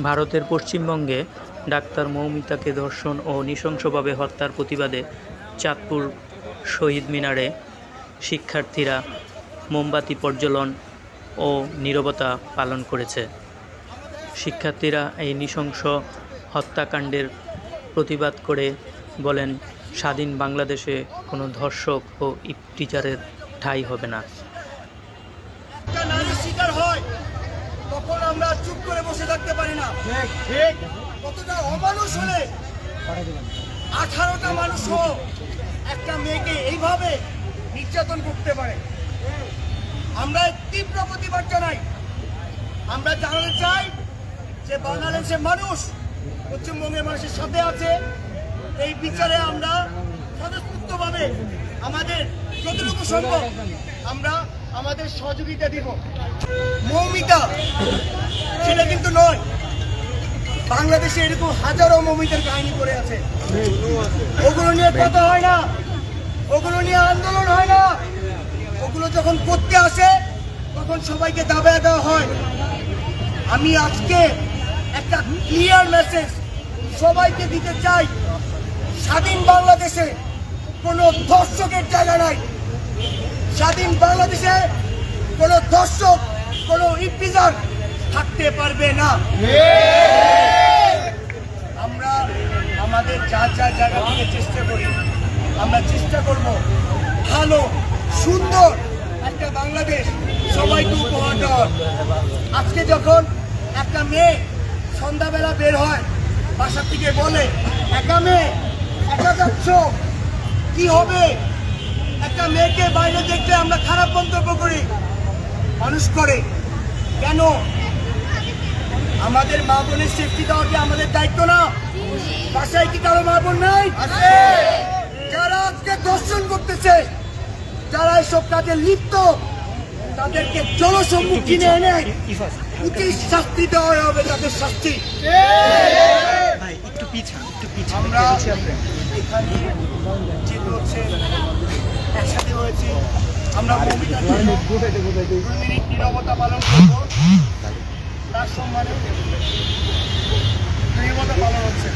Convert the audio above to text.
ভারতের পশ্চিমবঙ্গে ডাক্তার মৌমিতাকে ধর্ষণ ও নৃশংসভাবে হত্যার প্রতিবাদে চাঁদপুর শহীদ মিনারে শিক্ষার্থীরা মোমবাতি প্রজ্বলন ও নীরবতা পালন করেছে। শিক্ষার্থীরা এই নৃশংস হত্যাকাণ্ডের প্রতিবাদ করে বলেন, স্বাধীন বাংলাদেশে কোনো ধর্ষক ও ইফতিজারের ঠাঁই হবে না। তখন আমরা চুপ করে বসে থাকতে পারি না। কতটা অমানুষ হলে 18টা মানুষও একটা মেয়েকে এইভাবে নির্যাতন করতে পারে। আমরা তীব্র প্রতিবাদ জানাই। আমরা জানাতে চাই যে বাংলাদেশের মানুষ পশ্চিমবঙ্গের মানুষের সাথে আছে। এই বিচারে আমরা স্বতঃস্ফূর্তভাবে আমাদের যতটুকু সম্ভব আমরা আমাদের সহযোগিতা দিব। মৌমিতা সেটা কিন্তু নয়, বাংলাদেশে এরকম হাজারো মৌমিতার কাহিনী পড়ে আছে। ওগুলো নিয়ে কথা হয় না, ওগুলো নিয়ে আন্দোলন হয় না। ওগুলো যখন করতে আসে তখন সবাইকে দাবিয়ে দেওয়া হয়। আমি আজকে একটা ক্লিয়ার মেসেজ সবাইকে দিতে চাই, স্বাধীন বাংলাদেশে কোনো ধর্ষকের জায়গা নাই। স্বাধীন বাংলাদেশে কোনো ধর্ষক, কোনো ইফতিজার থাকতে পারবে না। আমরা আমাদের যার যার জায়গা থেকে চেষ্টা করি, আমরা চেষ্টা করব ভালো সুন্দর একটা বাংলাদেশ সবাইকে উপহার দেওয়ার। আজকে যখন একটা মেয়ে সন্ধ্যাবেলা বের হয়, বাসা থেকে বলে একা মেয়ে একা যাচ্ছ, কি হবে? একটা মেয়েকে বাইরে দেখলে আমরা খারাপ মন্তব্য করি, মানুষ করে। কেন? আমাদের মা বোনের সেফটি দেওয়া কি আমাদের দায়িত্ব না? বাসায় কি কারো মা বোন নাই? যারা আজকে ধর্ষণ করতেছে, যারা এইসব কাজে লিপ্ত, তাদেরকে জনসম্মুখীনে এনে উচিত শাস্তি দেওয়া হবে, তাদের শাস্তি। আমরা এখানে যেতে হচ্ছে, একসাথে হয়েছি, আমরা নীরবতা পালন করবো। তার সম্মানে নীরবতা পালন হচ্ছে।